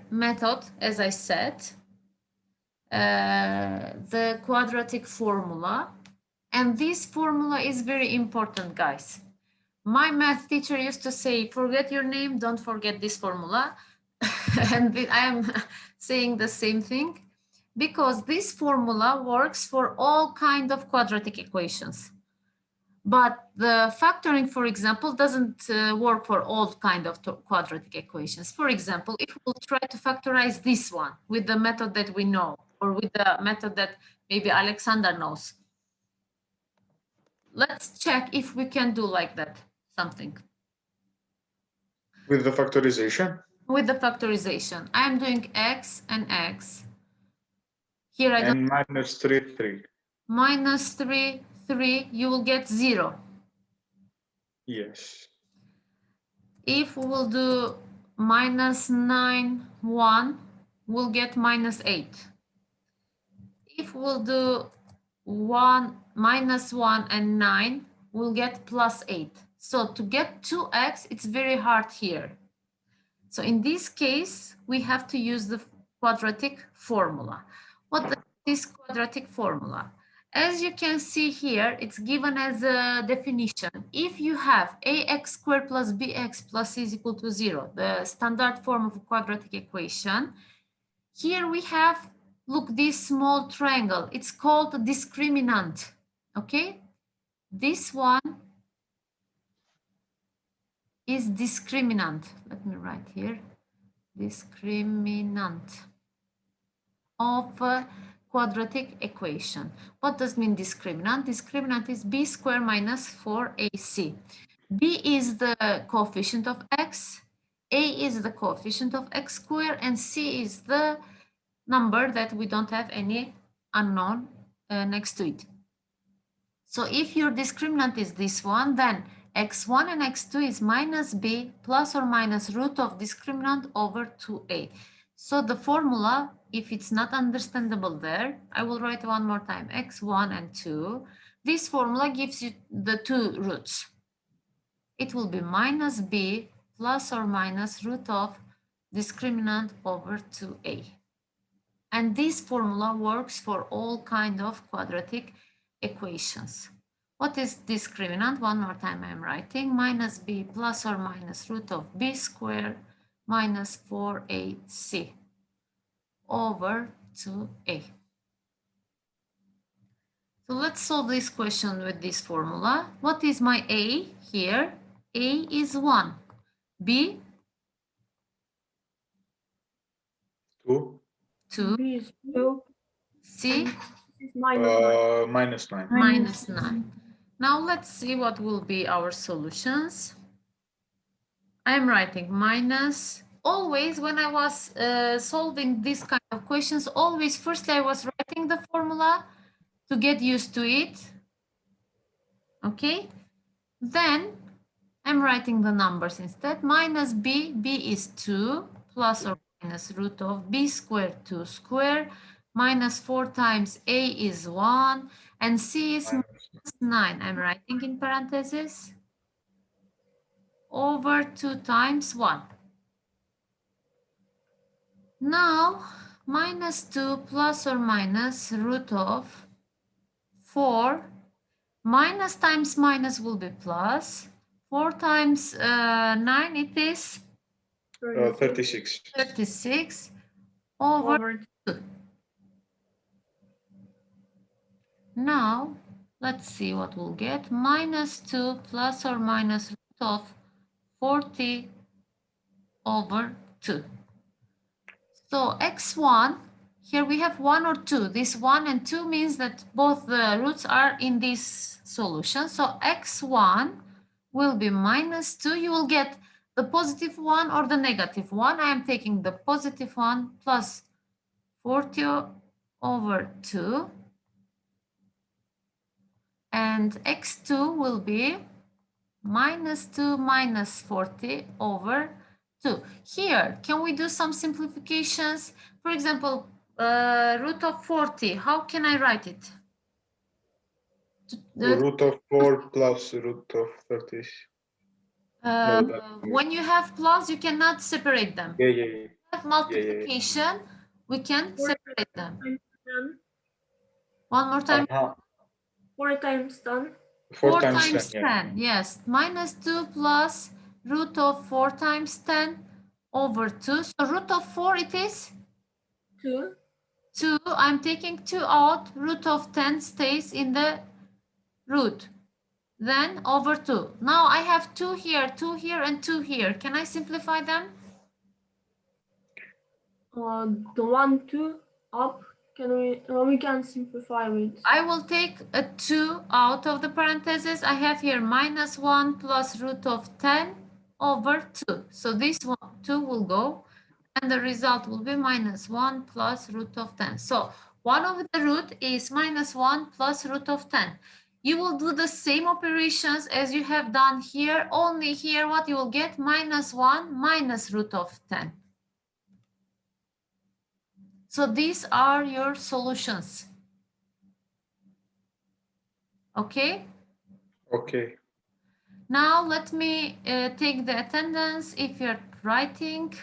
method, as I said, the quadratic formula. And this formula is very important, guys. My math teacher used to say, forget your name, don't forget this formula. And I am saying the same thing because this formula works for all kinds of quadratic equations. But the factoring, for example, doesn't work for all kinds of quadratic equations. For example, if we'll try to factorize this one with the method that we know, or with the method that maybe Alexander knows. Let's check if we can do like that, something. With the factorization? With the factorization. I am doing x and x. Here I and minus 3, 3. Minus 3, 3, you will get 0. Yes. If we will do minus 9, 1, we'll get minus 8. If we'll do minus 1 and 9, we'll get plus 8. So to get 2x, it's very hard here. So in this case, we have to use the quadratic formula. What is this quadratic formula? As you can see here, it's given as a definition. If you have ax squared plus bx plus c is equal to 0, the standard form of a quadratic equation, here we have, look, this small triangle. It's called a discriminant, okay? This one is discriminant. Let me write here. Discriminant of a quadratic equation. What does mean discriminant? Discriminant is b squared minus 4ac. B is the coefficient of x, a is the coefficient of x squared, and c is the number that we don't have any unknown next to it. So if your discriminant is this one, then x1 and x2 is minus b plus or minus root of discriminant over 2a. So the formula, if it's not understandable there, I will write one more time, x1 and 2. This formula gives you the two roots. It will be minus b plus or minus root of discriminant over 2a. And this formula works for all kinds of quadratic equations. What is discriminant? One more time I'm writing, minus b plus or minus root of b squared minus 4ac over 2a. So let's solve this question with this formula. What is my a here? A is 1. B? 2. 2. B is 2. C? Minus 9. Minus 9. Now let's see what will be our solutions. I am writing minus. Always when I was solving this kind of questions, always firstly I was writing the formula to get used to it. Okay. Then I'm writing the numbers instead. Minus b, b is 2 plus or minus root of b squared 2 squared minus 4 times a is 1 and c is minus 9. I'm writing in parentheses over 2 times 1. Now minus 2 plus or minus root of 4 minus times minus will be plus 4 times 9 it is 36. 36 over 2. Now, let's see what we'll get. Minus 2 plus or minus root of 40 over 2. So x1, here we have 1 or 2. This 1 and 2 means that both the roots are in this solution. So x1 will be minus 2. You will get the positive 1 or the negative 1. I am taking the positive 1 plus 40 over 2. And x2 will be minus 2 minus 40 over 2. Here, can we do some simplifications? For example, root of 40, how can I write it? Root of 4 plus root of 30. When you have plus, you cannot separate them. Yeah. have multiplication, we can separate them. 10. One more time. 4 times 10. 4 times 10, yes. Minus 2 plus root of 4 times 10 over 2. So root of 4 it is? 2. 2. I'm taking 2 out. Root of 10 stays in the root. Then over 2. Now I have 2 here, and 2 here. Can I simplify them? The 1, 2 up. We can simplify with. I will take a 2 out of the parentheses. I have here minus 1 plus root of 10 over 2. So this 2 will go, and the result will be minus 1 plus root of 10. So 1 over the root is minus 1 plus root of 10. You will do the same operations as you have done here, only here what you will get, minus 1 minus root of 10. So these are your solutions. Okay? Okay. Now let me take the attendance if you're writing.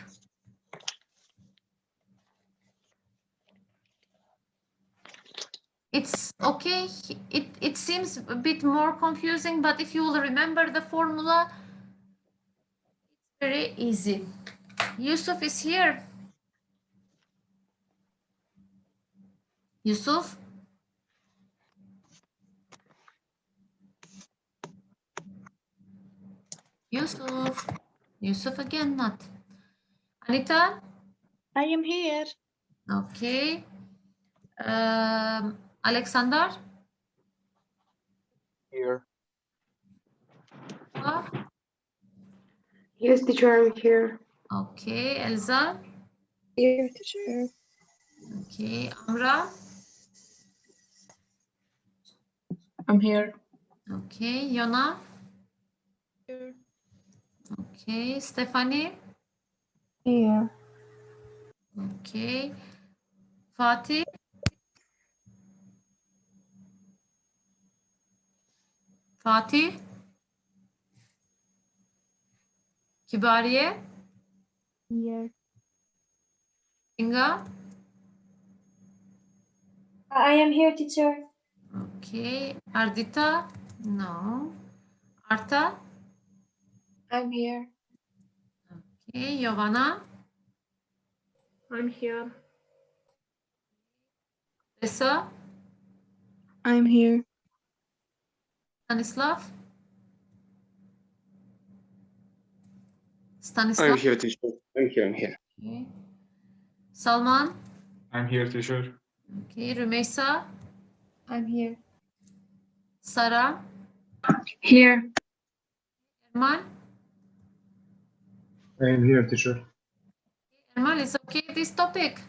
It's okay. It seems a bit more confusing, but if you will remember the formula, it's very easy. Yusuf is here. Yusuf? Yusuf? Yusuf again, not. Anita? I am here. Okay. Alexander? Here. Yes, teacher, I'm here. Okay. Elza? Here, teacher. Okay. Amra? I'm here. Okay. Yona? Here. Okay. Stephanie? Here. Okay. Fatih? Fatih? Kibariye? Here. Inga? I am here, teacher. Okay. Ardita? No. Arta? I'm here. Okay. Giovanna? I'm here. Tessa? I'm here. Stanislav? I'm Stanislav? here, teacher. I'm here. Okay. Salman? I'm here, teacher. Okay. Rumeysa? I'm here. Sara? Here. Ermal? I'm here, teacher. Ermal, is okay this topic?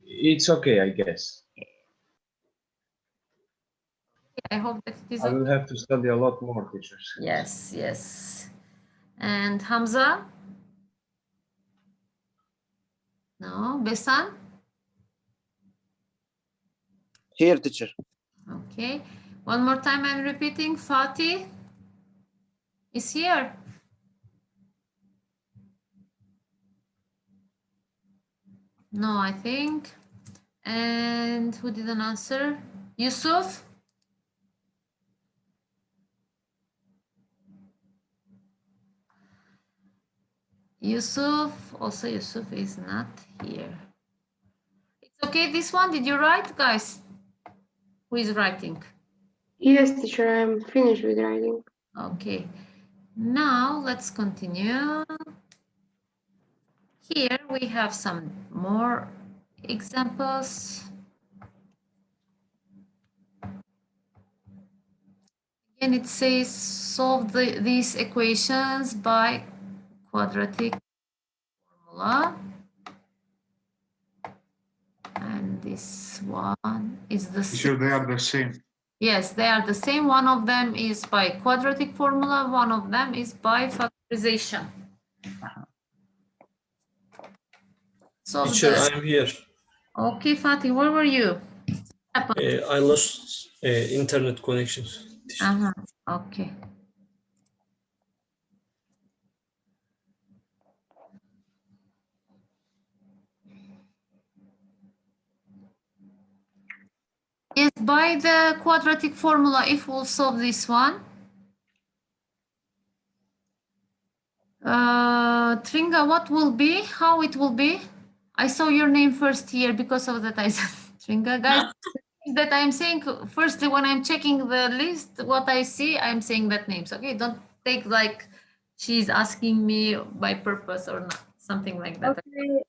It's okay, I guess. I hope that it is I okay. will have to study a lot more, teachers. Yes, yes. And Hamza? No. Besan? Here, teacher. Okay. One more time I'm repeating. Fatih is here. No, I think. And who didn't answer? Yusuf? Yusuf, also Yusuf is not here. It's okay, this one, did you write, guys? Who is writing? Yes, teacher, I'm finished with writing. Okay, now let's continue. Here we have some more examples. And it says solve these equations by quadratic formula. And this one is the Teacher, same. they are the same. Yes, they are the same. One of them is by quadratic formula. One of them is by factorization. So Teacher, I'm here. Okay, Fatih, where were you? I lost internet connections. Okay. by the quadratic formula, if we'll solve this one, Tringa, what will be? How it will be? I saw your name first here because of that I said Tringa. Guys, that I'm saying firstly when I'm checking the list, what I see, I'm saying that names. Okay, don't take like she's asking me by purpose or not, something like that. Okay.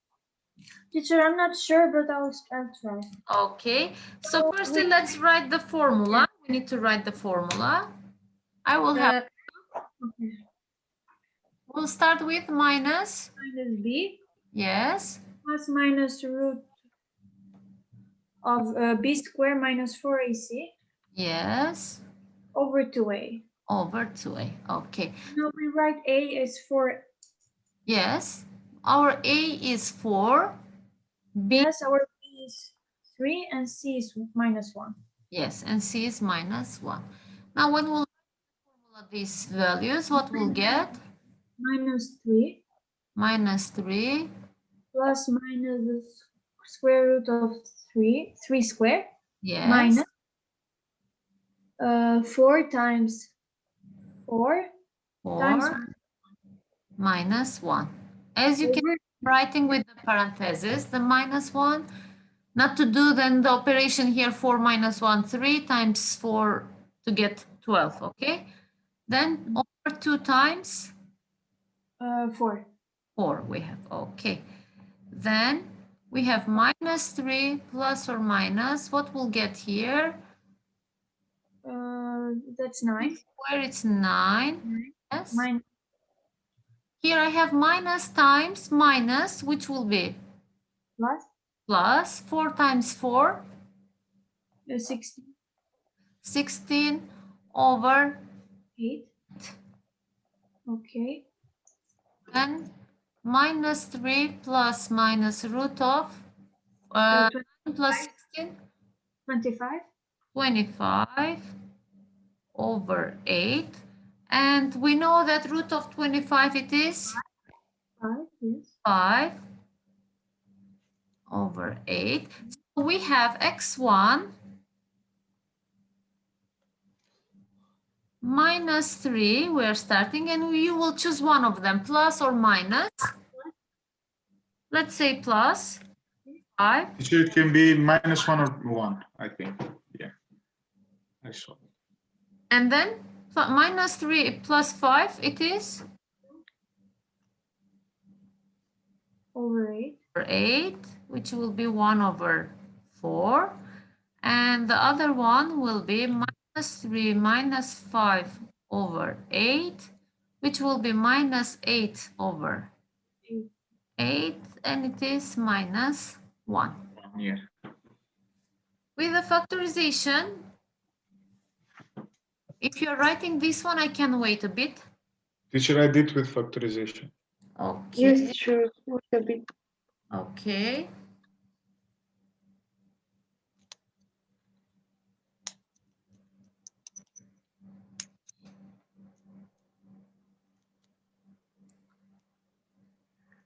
Teacher, I'm not sure, but I'll try. Okay, so firstly, let's write the formula. We need to write the formula. I will have, Okay. we'll start with minus, Minus b yes, plus minus root of b squared minus 4ac yes, over 2a. over 2a, okay. Now we write a as 4. Yes, our a is 4, b, Yes, our b is 3 and c is minus 1. yes, and c is minus 1. Now when we'll formula these values, what we'll get? Minus 3 Minus 3, plus minus the square root of 3 squared, yes, minus 4 times 4 times 4, minus 1. As you can over see, writing with the parentheses, the minus 1, not to do then the operation here 4 minus 1, 3 times 4 to get 12, okay? Then over 2 times 4. 4 we have, okay. Then we have minus 3 plus or minus, what we'll get here? That's 9. Where it's 9, yes. Minus Here I have minus times minus, which will be plus plus 4 times 4, 16. 16 over 8. Okay. then minus 3 plus minus root of 9 plus 16, 25. 25 over 8. And we know that root of 25 it is 5. Yes. 5 over 8. So we have x1 minus 3, we're starting, and you will choose one of them, plus or minus. Let's say plus 5. It can be minus 1 or 1, I think. Yeah. I saw it. And then minus 3 plus 5, it is Over 8. over 8, which will be 1 over 4. And the other one will be minus 3 minus 5 over 8, which will be minus 8 over 8, and it is minus 1. Yeah. With the factorization, if you're writing this one, I can wait a bit. Teacher, I did with factorization. Okay. Yes, sure. Wait a bit. Okay.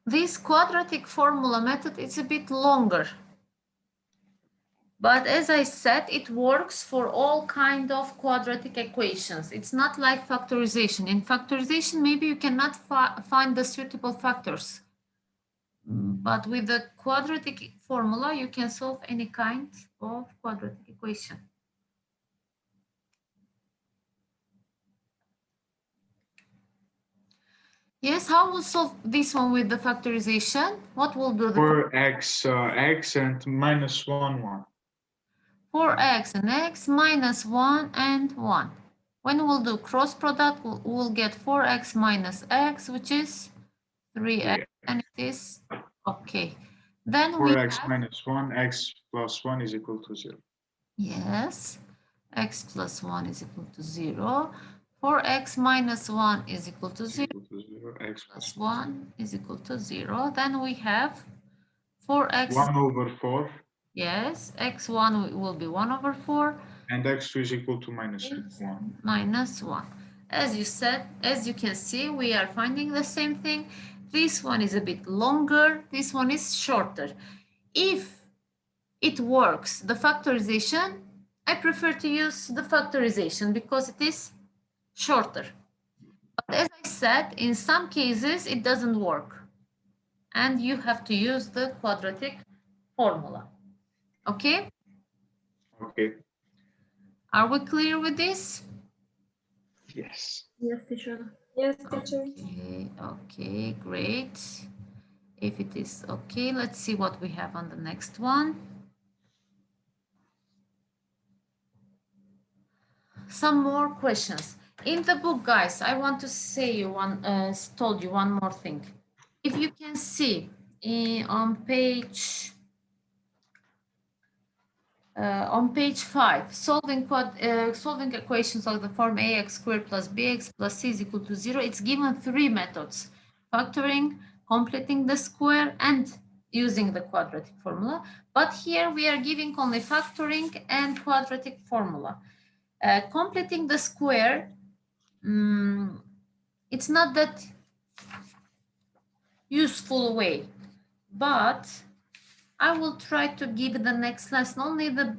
This quadratic formula method is a bit longer. But as I said, it works for all kind of quadratic equations. It's not like factorization. In factorization, maybe you cannot find the suitable factors. But with the quadratic formula, you can solve any kind of quadratic equation. Yes, how we'll solve this one with the factorization? What will do? For x and minus 1, 1. 4x and x minus 1 and 1. When we'll do cross product, we'll get 4x minus x, which is 3x, and it is okay. Then 4x minus 1, x plus 1 is equal to 0. Yes, x plus 1 is equal to 0. 4x minus 1 is equal to 0. X Plus 1 is equal to 0. Then we have 4x. 1 over 4. Yes, x1 will be 1 over 4. And x2 is equal to minus 1. Minus 1. As you said, as you can see, we are finding the same thing. This one is a bit longer. This one is shorter. If it works, the factorization, I prefer to use the factorization because it is shorter. But as I said, in some cases, it doesn't work. And you have to use the quadratic formula. Okay? Okay. Are we clear with this? Yes. Yes, teacher. Yes, teacher. Okay, great. If it is okay, let's see what we have on the next one. Some more questions. In the book, guys, I want to say told you one more thing. If you can see on page 5, solving equations of the form ax squared plus bx plus c is equal to 0, it's given 3 methods: factoring, completing the square, and using the quadratic formula. But here we are giving only factoring and quadratic formula. Completing the square, it's not that useful way, but I will try to give the next lesson only the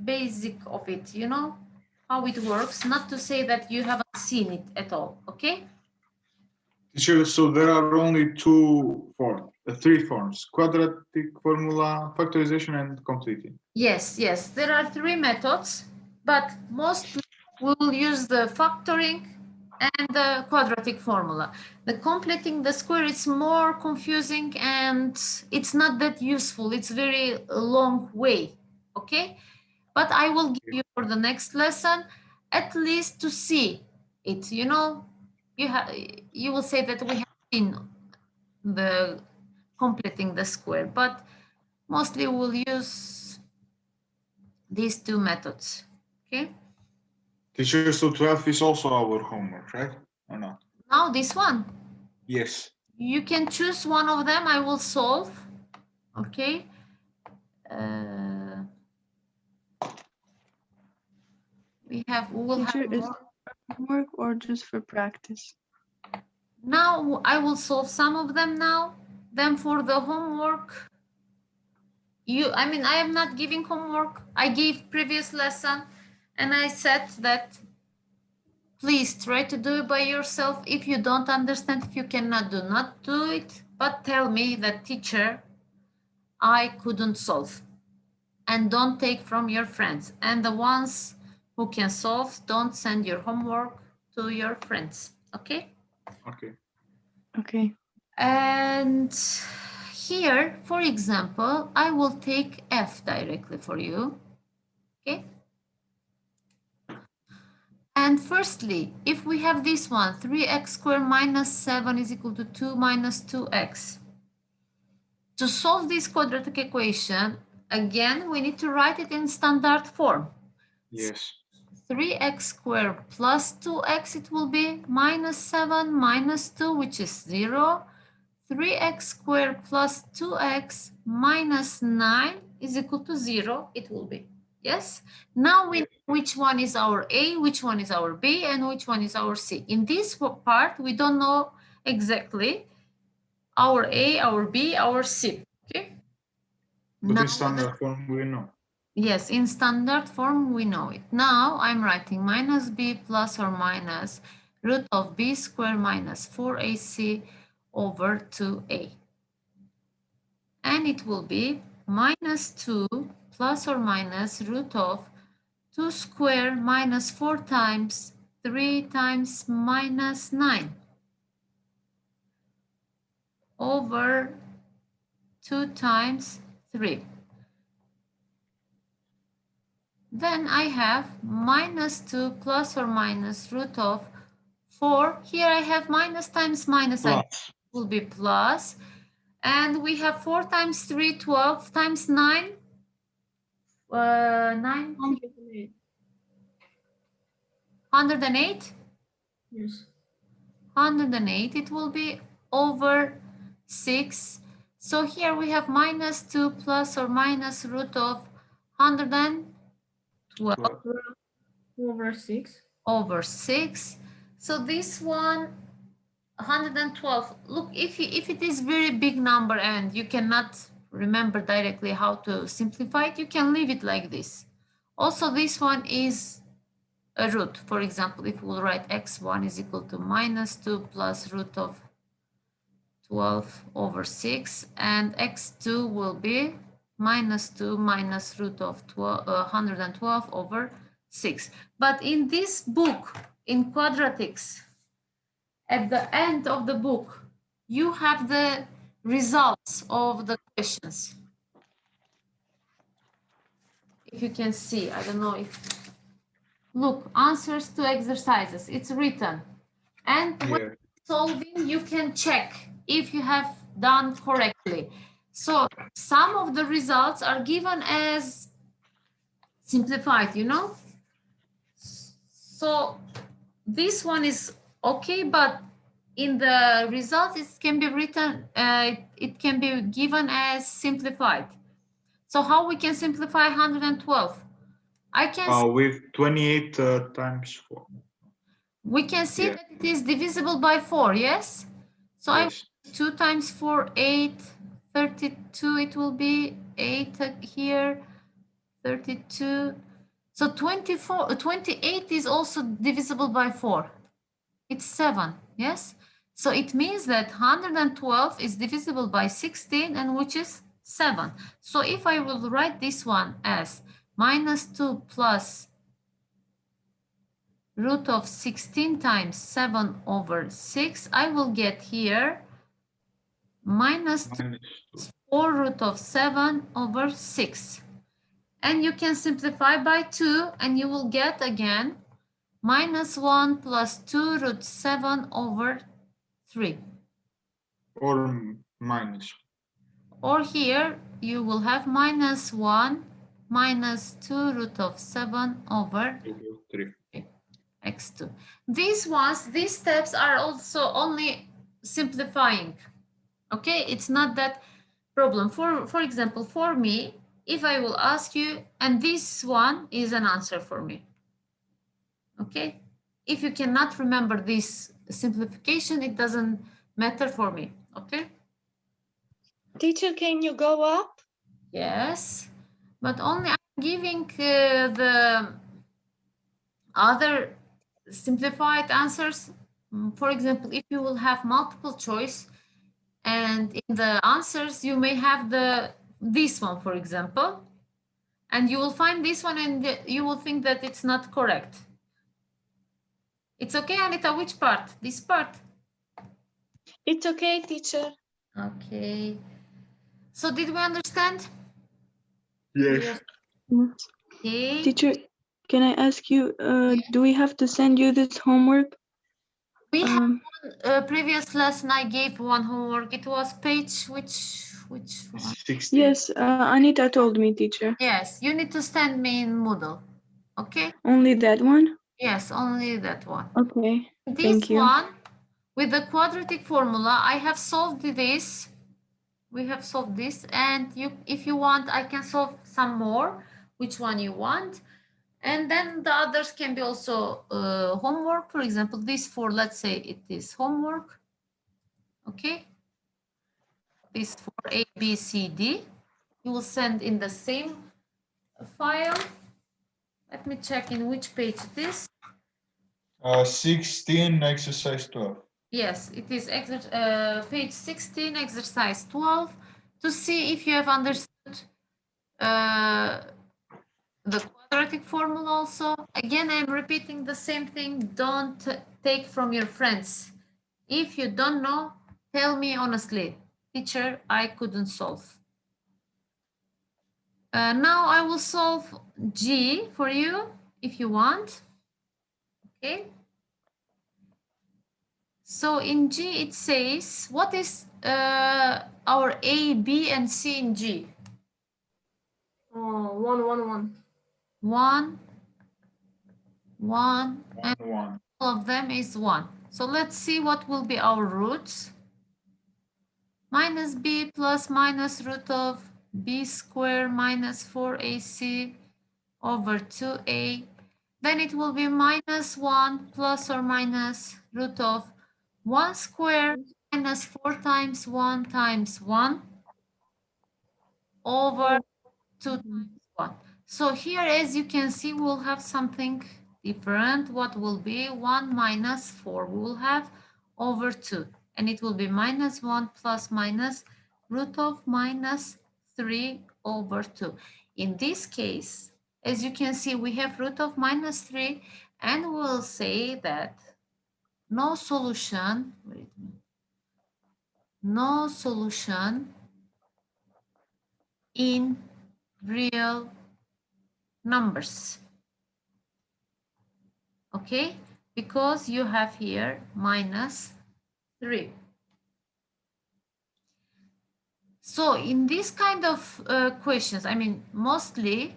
basic of it, you know, how it works, not to say that you haven't seen it at all, okay? Teacher, so there are only three forms: quadratic formula, factorization, and completing. Yes, there are 3 methods, but mostly we'll use the factoring and the quadratic formula. The completing the square is more confusing and it's not that useful. It's very long way, okay? But I will give you for the next lesson at least to see it. You know, you will say that we have seen the completing the square, but mostly we'll use these 2 methods. Okay. Teacher, so 12 is also our homework, right? Or not? Now this one. Yes. You can choose one of them. I will solve. Okay. We will Teacher, have is more. it homework or just for practice? Now I will solve some of them now. Then for the homework, I am not giving homework. I gave previous lesson and I said that please try to do it by yourself. If you don't understand, if you cannot do, not do it, but tell me that teacher, I couldn't solve. And don't take from your friends. And the ones who can solve, don't send your homework to your friends. Okay? Okay. Okay. And here, for example, I will take f directly for you. Okay? And firstly, if we have this one, 3x squared minus 7 is equal to 2 minus 2x. To solve this quadratic equation, again, we need to write it in standard form. Yes. 3x squared plus 2x, it will be minus 7 minus 2, which is 0. 3x squared plus 2x minus 9 is equal to 0, it will be. Yes? Now we know which one is our A, which one is our B, and which one is our C. In this part, we don't know exactly our A, our B, our C. Okay? But now in standard form, we know. Yes, in standard form, we know it. Now I'm writing minus b plus or minus root of b squared minus 4ac over 2a. And it will be minus 2 plus or minus root of 2 squared minus 4 times 3 times minus 9 over 2 times 3. Then I have minus 2 plus or minus root of 4. Here I have minus times minus. Plus. Will be plus. And we have 4 times 3, 12 times 9. 9. 108. 108. Yes. 108. It will be over 6. So here we have minus 2 plus or minus root of 112 Over 6. over 6. So this one 112. Look, if it is very big number and you cannot remember directly how to simplify it, you can leave it like this. Also, this one is a root. For example, if we'll write x1 is equal to -2 plus root of 12 over 6, and x2 will be -2 minus root of 112 over 6. But in this book, in quadratics, at the end of the book, you have the results of the questions. If you can see, I don't know if, look, answers to exercises, it's written. And when solving, you can check if you have done correctly. So some of the results are given as simplified, you know? So this one is okay, but in the results, it can be written, it can be given as simplified. So how we can simplify 112? I can with 28 times 4. we can see that it is divisible by 4, yes? So Yes. 2 times 4, 8, 32, it will be 8 here, 32. So 28 is also divisible by 4. It's 7, yes? So it means that 112 is divisible by 16, and which is 7. So if I will write this one as -2 plus root of 16 times 7 over 6, I will get here -2 4 root of 7 over 6. And you can simplify by 2, and you will get again -1 plus 2 root 7 over 3. Or minus. Or here you will have -1 minus 2 root of 7 over 3. x2. These steps are also only simplifying. Okay, it's not that problem. For example, for me, if I will ask you, and this one is an answer for me. Okay, if you cannot remember this simplification, it doesn't matter for me. Okay. Teacher, can you go up? Yes, but only I'm giving the other simplified answers. For example, if you will have multiple choice, and in the answers you may have this one, for example, and you will find this one and you will think that it's not correct. It's okay, Anita, which part? This part? It's okay, teacher. Okay. So did we understand? Yes. Okay. Teacher, can I ask you, do we have to send you this homework? We have one previous lesson. I gave one homework. It was page which one? 16. Yes, Anita told me, teacher. Yes, you need to send me in Moodle. Okay? Only that one? Yes, only that one. Okay, This thank you. one, with the quadratic formula, I have solved this. We have solved this, and if you want, I can solve some more, which one you want. And then the others can be also homework. For example, this for, let's say it is homework. Okay. This for A, B, C, D. You will send in the same file. Let me check in which page it is. 16, exercise 12. Yes, it is page 16, exercise 12, to see if you have understood the quadratic formula also. Again, I'm repeating the same thing. Don't take from your friends. If you don't know, tell me honestly, teacher, I couldn't solve. Now I will solve G for you if you want. Okay. So in G it says, what is our A, B, and C in G? 1, 1, 1. 1, 1, and 1. all of them is 1. So let's see what will be our roots. Minus B plus minus root of B squared minus 4AC over 2A. Then it will be -1 plus or minus root of 1 squared minus 4 times 1 times 1 over 2 times 1. So here, as you can see, we'll have something different. What will be 1 minus 4 we will have over 2. And it will be minus 1 plus minus root of minus 3 over 2. In this case, as you can see, we have root of minus 3, and we'll say that no solution, no solution in real numbers. Okay, because you have here minus 3. So in this kind of questions, I mean, mostly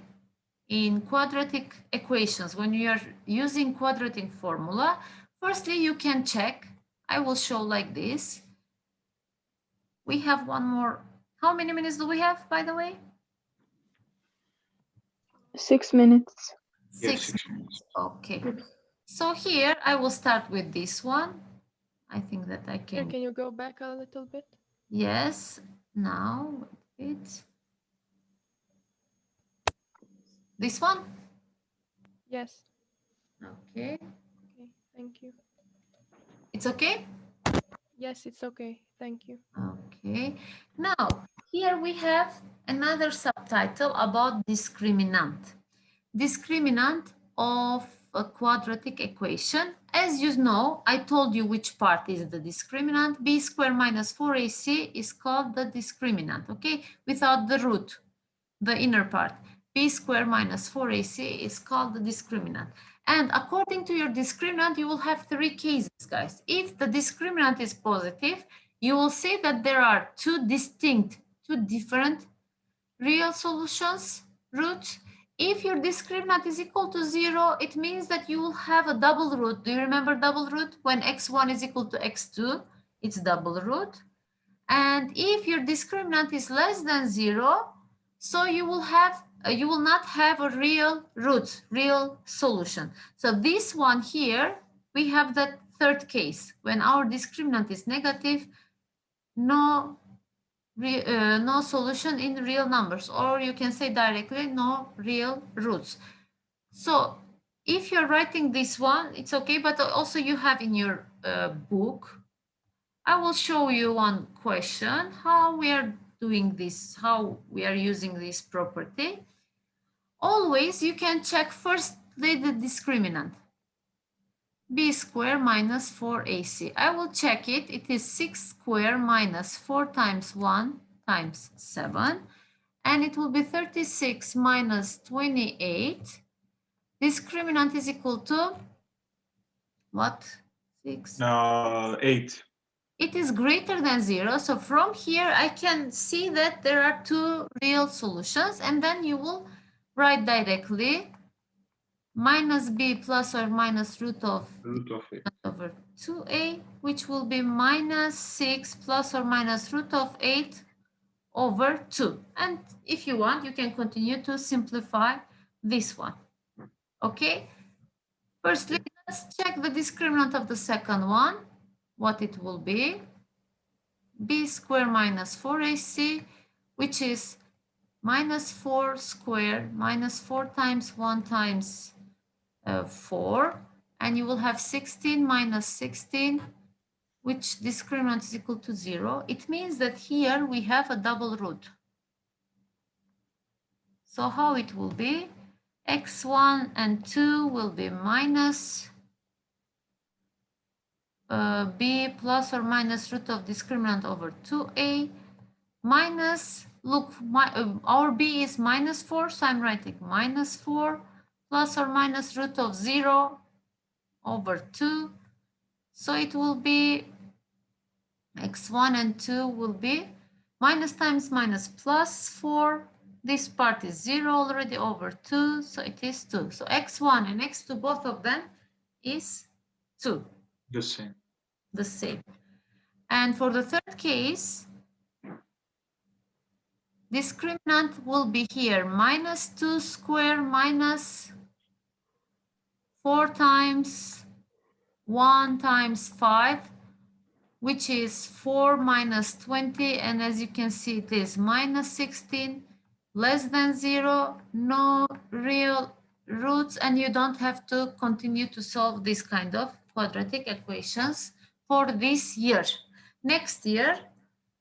in quadratic equations, when you are using quadratic formula, firstly, you can check. I will show like this. We have one more. How many minutes do we have, by the way? 6 minutes. Yes, 6 minutes. Okay. So here I will start with this one. I think that I Here, can. can you go back a little bit? Yes. Now it's this one. Yes. Okay. Okay, thank you. It's okay. Yes, it's okay. Thank you. Okay. Now here we have another subtitle about discriminant. Discriminant of a quadratic equation. As you know, I told you which part is the discriminant. B squared minus 4ac is called the discriminant, okay? Without the root, the inner part. B squared minus 4ac is called the discriminant. And according to your discriminant, you will have 3 cases, guys. If the discriminant is positive, you will see that there are two different real solutions, roots. If your discriminant is equal to 0, it means that you will have a double root. Do you remember double root? When x1 is equal to x2, it's double root. And if your discriminant is less than 0, so you will not have a real root, real solution. So this one here, we have that third case. When our discriminant is negative, no solution in real numbers, or you can say directly no real roots. So if you're writing this one, it's okay, but also you have in your book, I will show you one question, how we are doing this, how we are using this property. Always you can check firstly the discriminant. B squared minus 4ac. I will check it. It is 6 squared minus 4 times 1 times 7. And it will be 36 minus 28. Discriminant is equal to what? 6? 8. It is greater than 0. So from here, I can see that there are 2 real solutions. And then you will write directly minus b plus or minus root of 8. over 2a, which will be minus 6 plus or minus root of 8 over 2. And if you want, you can continue to simplify this one. Okay? Firstly, let's check the discriminant of the second one, what it will be. B squared minus 4ac, which is minus 4 squared minus 4 times 1 times 4. And you will have 16 minus 16, which discriminant is equal to 0. It means that here we have a double root. So how it will be? X1 and 2 will be minus b plus or minus root of discriminant over 2a minus, look, our b is minus 4, so I'm writing minus 4 plus or minus root of 0 over 2. So it will be x1 and 2 will be minus times minus plus 4. This part is 0 already over 2, so it is 2. So x1 and x2, both of them is 2. The same. The same. And for the third case, discriminant will be here minus 2 squared minus 4 times 1 times 5, which is 4 minus 20. And as you can see, it is minus 16. less than 0, no real roots, and you don't have to continue to solve this kind of quadratic equations for this year. Next year,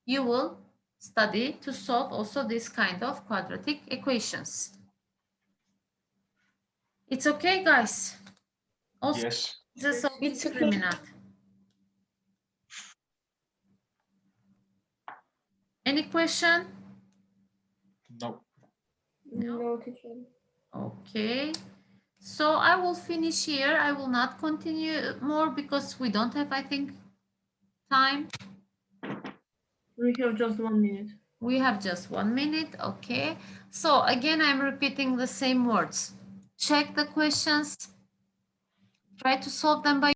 you will study to solve also this kind of quadratic equations. It's okay, guys? Also, Yes. this of It's okay. discriminant. Any question? No. No, teacher. Okay. So I will finish here. I will not continue more because we don't have, I think, time. We have just 1 minute. We have just 1 minute. Okay. So again, I'm repeating the same words. Check the questions. Try to solve them by